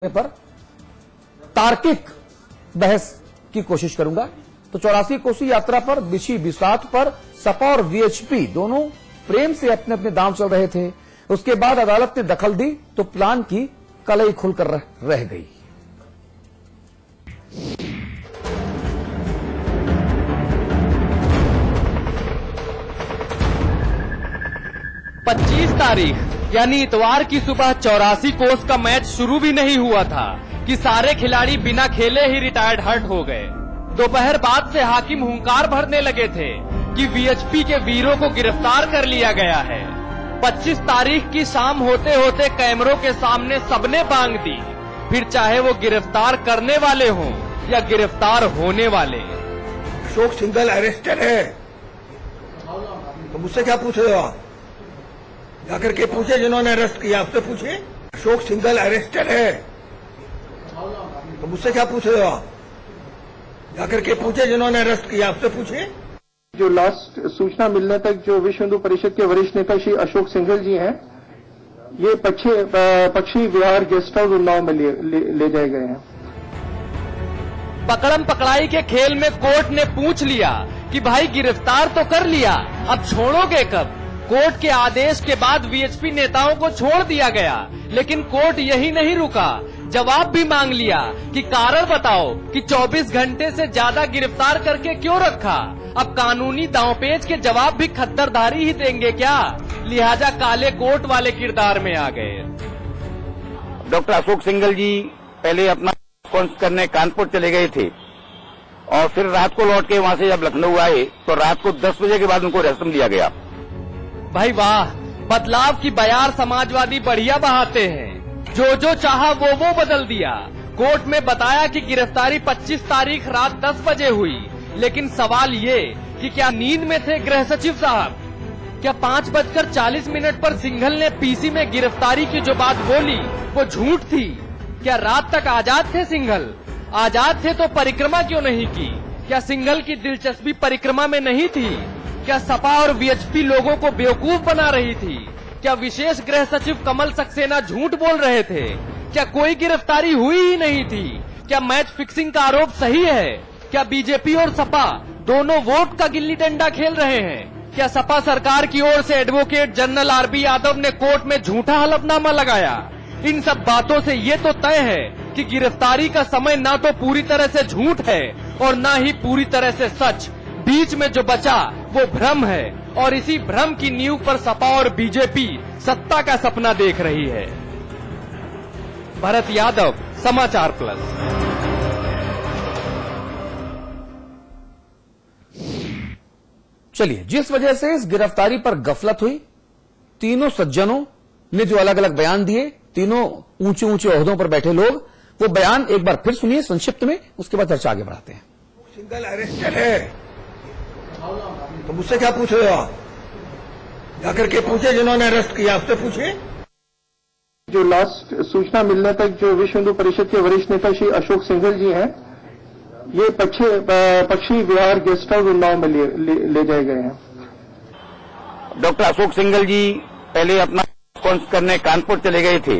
पर तार्किक बहस की कोशिश करूंगा। तो 84 कोसी यात्रा पर बिछी बिसात पर सपा और वीएचपी दोनों प्रेम से अपने अपने दांव चल रहे थे। उसके बाद अदालत ने दखल दी तो प्लान की कलई खुलकर रह गई। तारीख यानी इतवार की सुबह 84 कोस का मैच शुरू भी नहीं हुआ था कि सारे खिलाड़ी बिना खेले ही रिटायर्ड हर्ट हो गए। दोपहर बाद से हाकिम हुंकार भरने लगे थे कि वीएचपी के वीरों को गिरफ्तार कर लिया गया है। 25 तारीख की शाम होते होते कैमरों के सामने सबने बांग दी, फिर चाहे वो गिरफ्तार करने वाले हों या गिरफ्तार होने वाले। अशोक सिंघल अरेस्टेड है, तो मुझसे क्या पूछ रहे हो आप? जाकर के पूछे जिन्होंने अरेस्ट किया, आपसे पूछे। अशोक सिंघल अरेस्टेड है, तो मुझसे क्या पूछ रहे हो आप? जाकर के पूछे जिन्होंने अरेस्ट किया, आपसे पूछे। जो लास्ट सूचना मिलने तक जो विश्व हिंदू परिषद के वरिष्ठ नेता श्री अशोक सिंघल जी हैं, ये पश्चिमी बिहार गेस्ट हाउस उन्नाव में ले जाए गए हैं। पकड़म पकड़ाई के खेल में कोर्ट ने पूछ लिया कि भाई गिरफ्तार तो कर लिया, अब छोड़ोगे कब? कोर्ट के आदेश के बाद वीएचपी नेताओं को छोड़ दिया गया, लेकिन कोर्ट यही नहीं रुका, जवाब भी मांग लिया कि कारण बताओ कि 24 घंटे से ज्यादा गिरफ्तार करके क्यों रखा। अब कानूनी दांवपेच के जवाब भी खद्दरधारी ही देंगे क्या? लिहाजा काले कोट वाले किरदार में आ गए। डॉक्टर अशोक सिंघल जी पहले अपना कॉन्स करने कानपुर चले गए थे और फिर रात को लौट के वहां से जब लखनऊ आए तो रात को 10 बजे के बाद उनको रेस्ट में लिया गया। भाई वाह, बदलाव की बयार समाजवादी बढ़िया बहाते हैं। जो चाहा वो बदल दिया। कोर्ट में बताया कि गिरफ्तारी 25 तारीख रात 10 बजे हुई, लेकिन सवाल ये कि क्या नींद में थे गृह सचिव साहब? क्या 5:40 पर सिंघल ने पीसी में गिरफ्तारी की जो बात बोली वो झूठ थी? क्या रात तक आजाद थे सिंघल? आजाद थे तो परिक्रमा क्यों नहीं की? क्या सिंघल की दिलचस्पी परिक्रमा में नहीं थी? क्या सपा और वीएचपी लोगों को बेवकूफ बना रही थी? क्या विशेष गृह सचिव कमल सक्सेना झूठ बोल रहे थे? क्या कोई गिरफ्तारी हुई ही नहीं थी? क्या मैच फिक्सिंग का आरोप सही है? क्या बीजेपी और सपा दोनों वोट का गिल्ली डंडा खेल रहे हैं? क्या सपा सरकार की ओर से एडवोकेट जनरल आरबी यादव ने कोर्ट में झूठा हलफनामा लगाया? इन सब बातों से ये तो तय है कि गिरफ्तारी का समय ना तो पूरी तरह से झूठ है और ना ही पूरी तरह से सच। बीच में जो बचा वो भ्रम है और इसी भ्रम की नींव पर सपा और बीजेपी सत्ता का सपना देख रही है। भरत यादव, समाचार प्लस। चलिए, जिस वजह से इस गिरफ्तारी पर गफलत हुई, तीनों सज्जनों ने जो अलग अलग बयान दिए, तीनों ऊंचे ऊंचे ओहदों पर बैठे लोग, वो बयान एक बार फिर सुनिए संक्षिप्त में, उसके बाद चर्चा आगे बढ़ाते हैं। सिंघल अरेस्टेड है, तो मुझसे क्या पूछ रहे हो आप? जाकर के पूछे जिन्होंने अरेस्ट किया, आपसे पूछे। जो लास्ट सूचना मिलने तक जो विश्व हिंदू परिषद के वरिष्ठ नेता श्री अशोक सिंघल जी हैं, ये पश्चिमी बिहार गेस्ट हाउस उन्नाव में ले जाए गए हैं। डॉक्टर अशोक सिंघल जी पहले अपना कॉन्स करने कानपुर चले गए थे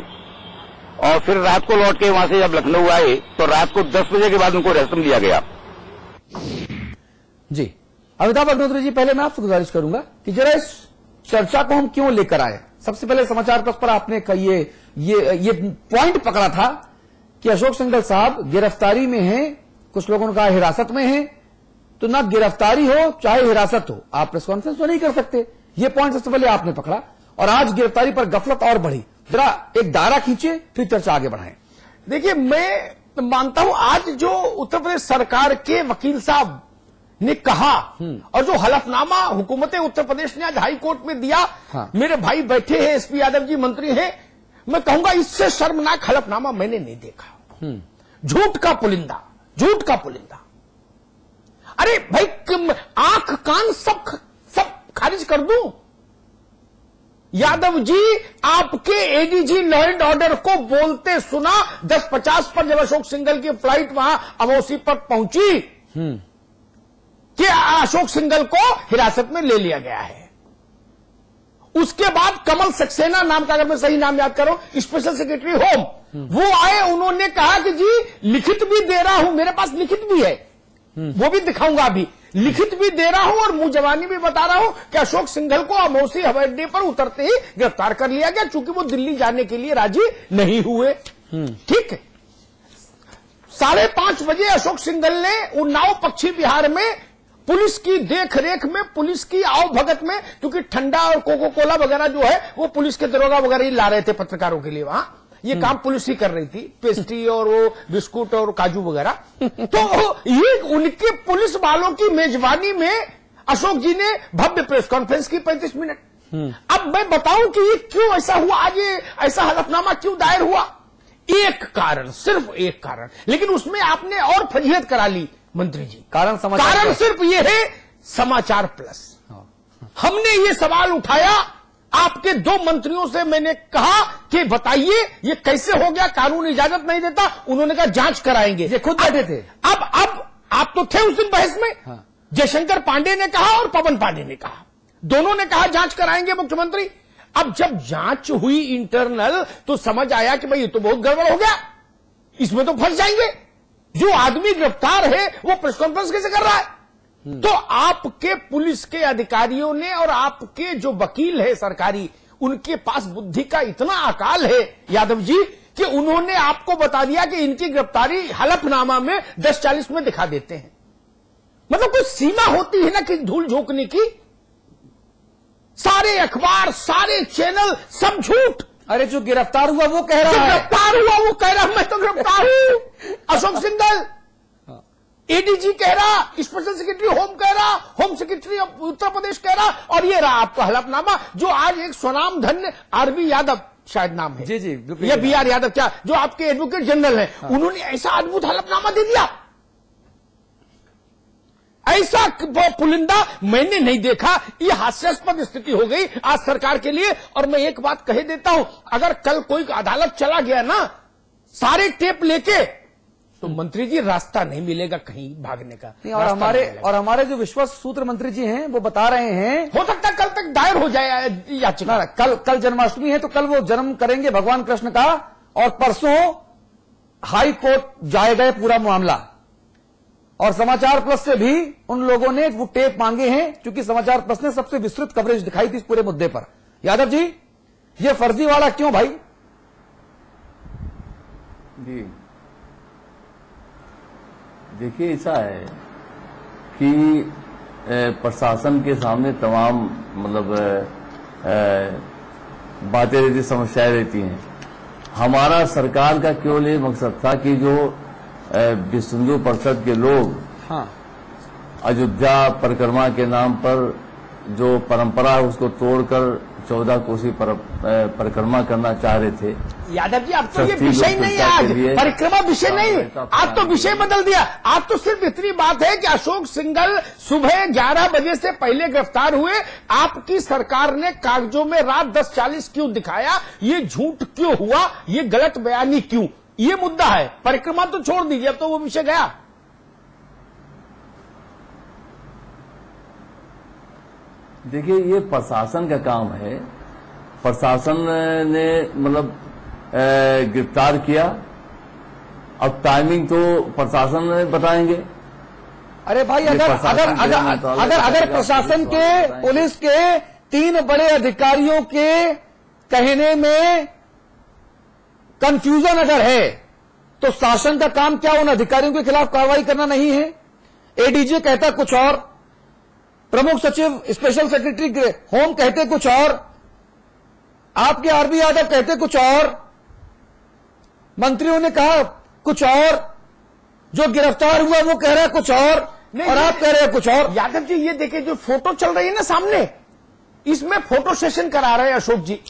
और फिर रात को लौट के वहां से जब लखनऊ आए तो रात को 10 बजे के बाद उनको रेस्ट में लिया गया। जी अमिताभ अग्निहोत्री जी, पहले मैं आपसे गुजारिश करूंगा कि जरा इस चर्चा को हम क्यों लेकर आए। सबसे पहले समाचार पत्र पर आपने ये पॉइंट पकड़ा था कि अशोक सिंघल साहब गिरफ्तारी में हैं, कुछ लोगों ने कहा हिरासत में हैं, तो ना गिरफ्तारी हो चाहे हिरासत हो, आप प्रेस कॉन्फ्रेंस तो नहीं कर सकते। ये पॉइंट सबसे पहले आपने पकड़ा और आज गिरफ्तारी पर गफलत और बढ़ी। जरा एक दायरा खींचे, फिर चर्चा आगे बढ़ाएं। देखिए, मैं मानता हूं आज जो उत्तर प्रदेश सरकार के वकील साहब ने कहा और जो हलफनामा हुकूमत उत्तर प्रदेश ने आज हाई कोर्ट में दिया, मेरे भाई बैठे हैं, एसपी यादव जी मंत्री हैं, मैं कहूंगा इससे शर्मनाक हलफनामा मैंने नहीं देखा। झूठ का पुलिंदा, झूठ का पुलिंदा। अरे भाई, आंख कान सब खारिज कर दूं? यादव जी आपके एडीजी लॉ एंड ऑर्डर को बोलते सुना 10:50 पर, जब अशोक सिंघल की फ्लाइट वहां अमौसी पर पहुंची कि अशोक सिंघल को हिरासत में ले लिया गया है। उसके बाद कमल सक्सेना नाम का, अगर मैं सही नाम याद करूं, स्पेशल सेक्रेटरी होम, वो आए, उन्होंने कहा कि जी लिखित भी दे रहा हूं, मेरे पास लिखित भी है, वो भी दिखाऊंगा अभी, लिखित भी दे रहा हूं और मुंह जबानी भी बता रहा हूं कि अशोक सिंघल को अमौसी हवाई अड्डे पर उतरते ही गिरफ्तार कर लिया गया, चूंकि वो दिल्ली जाने के लिए राजी नहीं हुए। ठीक है, 5:30 बजे अशोक सिंघल ने उन्नाव पश्चिम बिहार में पुलिस की देखरेख में, पुलिस की आवभगत में, क्योंकि ठंडा और कोको कोला वगैरह जो है वो पुलिस के दरोगा वगैरह ही ला रहे थे पत्रकारों के लिए, वहां ये काम पुलिस ही कर रही थी, पेस्ट्री और वो बिस्कुट और काजू वगैरह। तो ये उनके पुलिस वालों की मेजबानी में अशोक जी ने भव्य प्रेस कॉन्फ्रेंस की 35 मिनट। अब मैं बताऊं कि ये क्यों ऐसा हुआ, आज ये ऐसा हलफनामा क्यों दायर हुआ? एक कारण, सिर्फ एक कारण, लेकिन उसमें आपने और फजीहत करा ली मंत्री जी। कारण सिर्फ ये है समाचार प्लस। हमने ये सवाल उठाया, आपके 2 मंत्रियों से मैंने कहा कि बताइए ये कैसे हो गया, कानून इजाजत नहीं देता, उन्होंने कहा जांच कराएंगे, ये खुद बैठे थे। अब आप तो थे उस दिन बहस में। हाँ। जयशंकर पांडे ने कहा और पवन पांडे ने कहा, दोनों ने कहा जांच कराएंगे मुख्यमंत्री। अब जब जांच हुई इंटरनल तो समझ आया कि भाई ये तो बहुत गड़बड़ हो गया, इसमें तो फंस जाएंगे, जो आदमी गिरफ्तार है वो प्रेस कॉन्फ्रेंस कैसे कर रहा है? तो आपके पुलिस के अधिकारियों ने और आपके जो वकील है सरकारी, उनके पास बुद्धि का इतना अकाल है यादव जी कि उन्होंने आपको बता दिया कि इनकी गिरफ्तारी हलफनामा में 10:40 में दिखा देते हैं। मतलब कुछ सीमा होती है ना कि धूल झोंकने की। सारे अखबार, सारे चैनल, सब झूठ। अरे जो गिरफ्तार हुआ वो कह रहा है, गिरफ्तार हुआ वो कह रहा, मैं तो गिरफ्तार हूं। अशोक सिंघल, एडीजी कह रहा, स्पेशल सेक्रेटरी होम कह रहा, होम सेक्रेटरी उत्तर प्रदेश कह रहा, और ये रहा आपका हलफनामा जो आज एक स्वनाम धन्य आरबी यादव शायद नाम है, जी या बीआर यादव, क्या जो आपके एडवोकेट जनरल हैं, उन्होंने ऐसा अद्भुत हलफनामा दे दिया। ऐसा पुलिंदा मैंने नहीं देखा। ये हास्यास्पद स्थिति हो गई आज सरकार के लिए। और मैं एक बात कह देता हूं, अगर कल कोई अदालत चला गया ना सारे टेप लेके, तो मंत्री जी रास्ता नहीं मिलेगा कहीं भागने का। और हमारे जो विश्वास सूत्र मंत्री जी हैं वो बता रहे हैं, हो सकता है कल तक दायर हो जाए याचिका। कल जन्माष्टमी है तो कल वो जन्म करेंगे भगवान कृष्ण का, और परसों हाई कोर्ट जाएगा पूरा मामला। और समाचार प्लस से भी उन लोगों ने वो टेप मांगे हैं, क्योंकि समाचार प्लस ने सबसे विस्तृत कवरेज दिखाई थी इस पूरे मुद्दे पर। यादव जी, ये फर्जीवाड़ा क्यों भाई? जी देखिए, ऐसा है कि प्रशासन के सामने तमाम मतलब बातें रहती, समस्याएं रहती हैं। हमारा सरकार का केवल ये मकसद था कि जो विश्व हिंदू परिषद के लोग अयोध्या परिक्रमा के नाम पर जो परंपरा है उसको तोड़कर 14 कोसी परिक्रमा करना चाह रहे थे। यादव जी, अब तो ये विषय नहीं है, आज परिक्रमा विषय नहीं है, आज तो विषय बदल दिया। आज तो सिर्फ इतनी बात है कि अशोक सिंघल सुबह 11 बजे से पहले गिरफ्तार हुए, आपकी सरकार ने कागजों में रात 10:40 क्यों दिखाया, ये झूठ क्यों हुआ, ये गलत बयानी क्यों, ये मुद्दा है। परिक्रमा तो छोड़ दीजिए, अब तो वो विषय गया। देखिए, ये प्रशासन का काम है। प्रशासन ने मतलब गिरफ्तार किया, अब टाइमिंग तो प्रशासन ने बताएंगे। अरे भाई, अगर प्रशासन के, पुलिस के 3 बड़े अधिकारियों के कहने में कंफ्यूजन अगर है, तो शासन का काम क्या उन अधिकारियों के खिलाफ कार्रवाई करना नहीं है? एडीजी कहता कुछ और, प्रमुख सचिव स्पेशल सेक्रेटरी होम कहते कुछ और, आपके आरबी यादव कहते कुछ और, मंत्रियों ने कहा कुछ और, जो गिरफ्तार हुआ वो कह रहा है कुछ और, और आप कह रहे हैं कुछ और। यादव जी, ये देखिए जो फोटो चल रही है ना सामने, इसमें फोटो सेशन करा रहे हैं अशोक जी,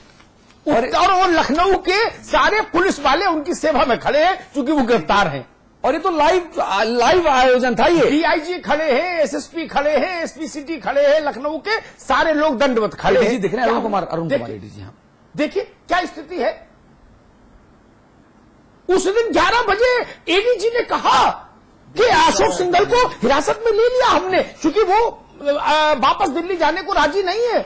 और वो लखनऊ के सारे पुलिस वाले उनकी सेवा में खड़े हैं क्योंकि वो गिरफ्तार हैं। और ये तो लाइव आयोजन था। ये डीआईजी खड़े हैं, एसएसपी खड़े हैं, एसपी सिटी खड़े हैं, लखनऊ के सारे लोग दंडवत खड़े हैं। दिख रहे हैं, अरुण कुमार एडीजी। देखिए क्या स्थिति है। उस दिन 11 बजे एडीजी ने कहा कि अशोक सिंघल को हिरासत में ले लिया हमने, क्योंकि वो वापस दिल्ली जाने को राजी नहीं है।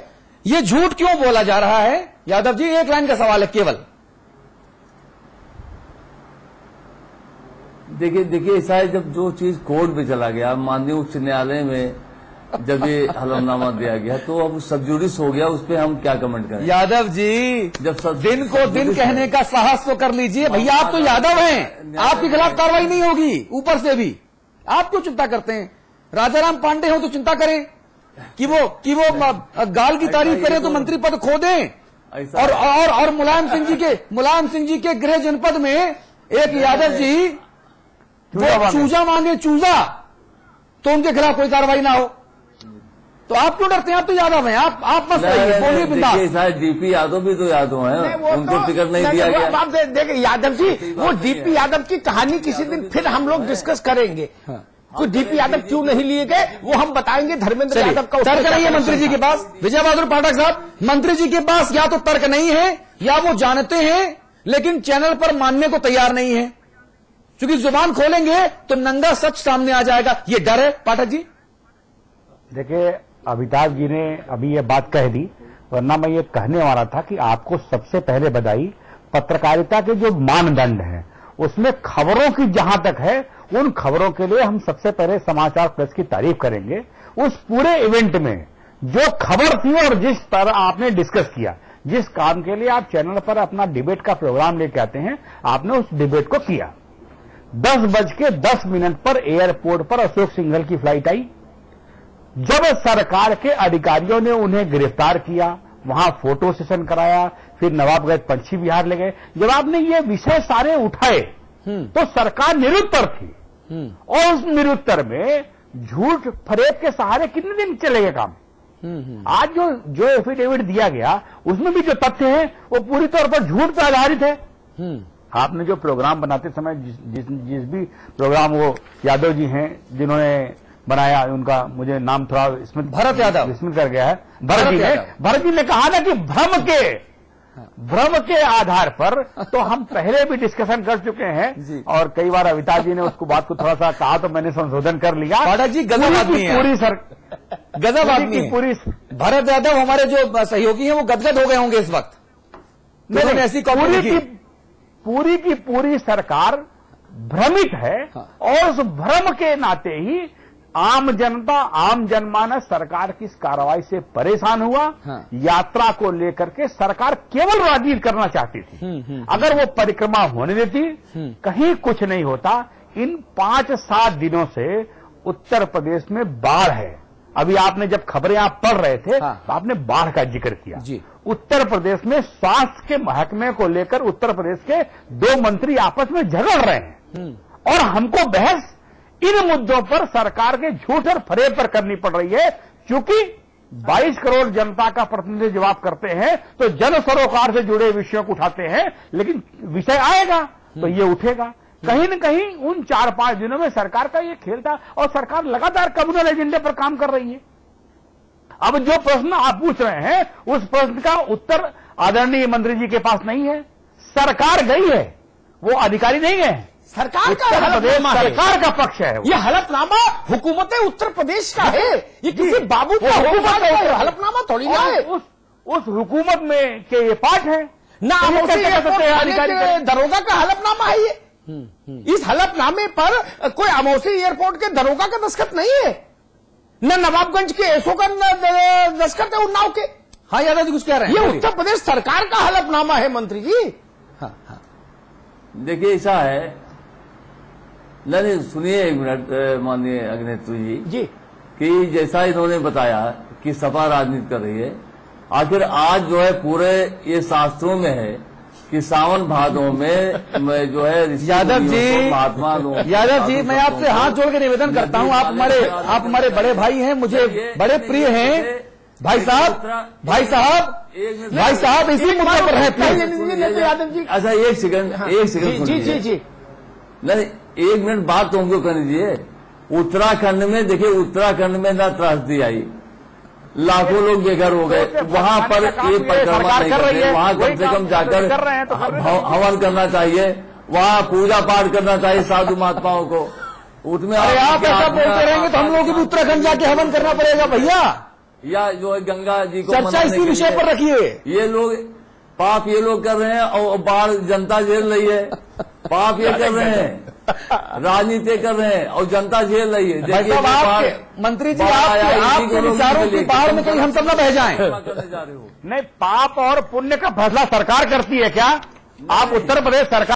ये झूठ क्यों बोला जा रहा है? यादव जी, एक लाइन का सवाल है केवल। देखिए ऐसा है, जब जो चीज कोर्ट में चला गया, माननीय उच्च न्यायालय में जब ये हलफनामा दिया गया, तो अब सब जुडिस हो गया, उस पर हम क्या कमेंट करें? यादव जी, जब दिन को दिन कहने का साहस तो कर लीजिए भैया, आप तो यादव हैं, आपके खिलाफ कार्रवाई नहीं होगी और से भी आप क्यों चिंता करते हैं? राजाराम पांडे हो तो चिंता करें कि वो गाल की तारीफ करें तो मंत्री पद खो दें, और मुलायम सिंह जी के गृह जनपद में एक यादव जी वो चूजा मांगे, चूजा, तो उनके खिलाफ कोई कार्रवाई ना हो। तो आप क्यों डरते हैं? आप तो यादव हैं, आप मत रहिए, बोलिए बिंदास। डीपी यादव भी तो यादव हैं, उनको टिकट नहीं दिया गया। आप देखिए यादव जी, वो डीपी यादव की कहानी किसी दिन फिर हम लोग डिस्कस करेंगे। तो डीपी यादव क्यों नहीं लिए गए वो हम बताएंगे। धर्मेंद्र यादव का तर्क नहीं है मंत्री जी के पास। विजय बहादुर पाठक साहब, मंत्री जी के पास या तो तर्क नहीं है या वो जानते हैं लेकिन चैनल पर मानने को तैयार नहीं है, क्योंकि जुबान खोलेंगे तो नंगा सच सामने आ जाएगा। ये डर है पाठक जी। देखिए, अमिताभ जी ने अभी ये बात कह दी, वरना मैं ये कहने वाला था कि आपको सबसे पहले बधाई। पत्रकारिता के जो मानदंड हैं उसमें खबरों की जहां तक है, उन खबरों के लिए हम सबसे पहले समाचार प्रेस की तारीफ करेंगे। उस पूरे इवेंट में जो खबर थी और जिस तरह आपने डिस्कस किया, जिस काम के लिए आप चैनल पर अपना डिबेट का प्रोग्राम लेके आते हैं, आपने उस डिबेट को किया। 10:10 पर एयरपोर्ट पर अशोक सिंघल की फ्लाइट आई। जब सरकार के अधिकारियों ने उन्हें गिरफ्तार किया, वहां फोटो सेशन कराया, फिर नवाबगंज पंछी विहार ले गए। जब आपने ये विषय सारे उठाए तो सरकार निरुत्तर थी, और उस निरुत्तर में झूठ फरेब के सहारे कितने दिन चलेगा काम। आज जो एफिडेविट दिया गया उसमें भी जो तथ्य हैं वो पूरी तौर पर झूठ पर आधारित है। आपने जो प्रोग्राम बनाते समय जिस भी प्रोग्राम, वो यादव जी हैं जिन्होंने बनाया, उनका मुझे नाम थोड़ा स्मृत, भरत यादव स्मृत कर गया है। भरत जी ने कहा ना कि भ्रम के आधार पर तो हम पहले भी डिस्कशन कर चुके हैं, और कई बार अमिताभ जी ने उसको बात को थोड़ा सा कहा तो मैंने संशोधन कर लिया। पाठक जी गजब आदमी है, गजब आदमी है। पूरी भरत यादव हमारे जो सहयोगी हैं वो गदगद हो गए होंगे इस वक्त। मैंने ऐसी पूरी की पूरी सरकार भ्रमित है, और उस भ्रम के नाते ही आम जनता, आम जनमानस सरकार की इस कार्रवाई से परेशान हुआ। यात्रा को लेकर के सरकार केवल राजनीति करना चाहती थी। अगर वो परिक्रमा होने देती, कहीं कुछ नहीं होता। इन 5-7 दिनों से उत्तर प्रदेश में बाढ़ है। अभी आपने जब खबरें आप पढ़ रहे थे तो आपने बाढ़ का जिक्र किया। उत्तर प्रदेश में स्वास्थ्य के महकमे को लेकर उत्तर प्रदेश के 2 मंत्री आपस में झगड़ रहे हैं, और हमको बहस इन मुद्दों पर सरकार के झूठ और फरेब पर करनी पड़ रही है। क्योंकि 22 करोड़ जनता का प्रतिनिधि जवाब करते हैं तो जन सरोकार से जुड़े विषयों को उठाते हैं, लेकिन विषय आएगा तो ये उठेगा। कहीं न कहीं उन 4-5 दिनों में सरकार का ये खेल था, और सरकार लगातार कम्युनल एजेंडे पर काम कर रही है। अब जो प्रश्न आप पूछ रहे हैं उस प्रश्न का उत्तर आदरणीय मंत्री जी के पास नहीं है। सरकार गई है, वो अधिकारी नहीं गए। सरकार का हलफनामा है, सरकार का पक्ष है। ये हलफनामा हुकूमत उत्तर प्रदेश का है, ये किसी बाबू का हलफनामा थोड़ी ना है। उस हुकूमत में के ये पार्ट है ना, दरोगा का हलफनामा है ये। इस हलफनामे पर कोई अमौसी एयरपोर्ट के दरोगा का दस्तखत नहीं है, न नवाबगंज के एसओ का दस्तखत है उन्नाव के। हाँ यादव जी कुछ कह रहे हैं। ये उत्तर प्रदेश सरकार का हलफनामा है मंत्री जी। देखिए ऐसा है, नहीं सुनिए एक मिनट माननीय अग्निहोत्री जी, कि जैसा इन्होंने बताया कि सपा राजनीति कर रही है, आखिर आज जो है पूरे ये शास्त्रों में है कि सावन भादों में जो है यादव जी, महात्मा यादव जी मैं आपसे हाथ जोड़ के निवेदन करता हूं, आप हमारे बड़े भाई हैं, मुझे बड़े प्रिय हैं। भाई साहब इसी मुद्दे पर है। यादव जी अच्छा एक सेकंड जी नहीं, 1 मिनट बात तो हमको कर दीजिए। उत्तराखंड में देखिए, उत्तराखंड में ना त्रासदी आई, लाखों लोग बेघर हो गए। वहां पर एक परिक्रमा नहीं करते, वहां कम से कम जाकर हवन करना चाहिए, वहां पूजा पाठ करना चाहिए साधु महात्माओं को। उसमें अरे आप ऐसा बोलते रहेंगे तो हम लोग भी उत्तराखंड जाके हवन करना पड़ेगा भैया। या जो है गंगा जी को चर्चा मनाने इसी के विषय लिए पर रखिए। ये लोग पाप ये लोग कर रहे हैं और बाढ़ जनता झेल रही है। पाप ये कर रहे हैं, राजनीति कर रहे हैं और जनता झेल रही है। भाई साहब, आपके मंत्री जी, आपके विचारों की बाढ़ में कहीं हम सब न बह जाएं। करने जा रहे हो। नहीं, पाप और पुण्य का फैसला सरकार करती है क्या? आप उत्तर प्रदेश सरकार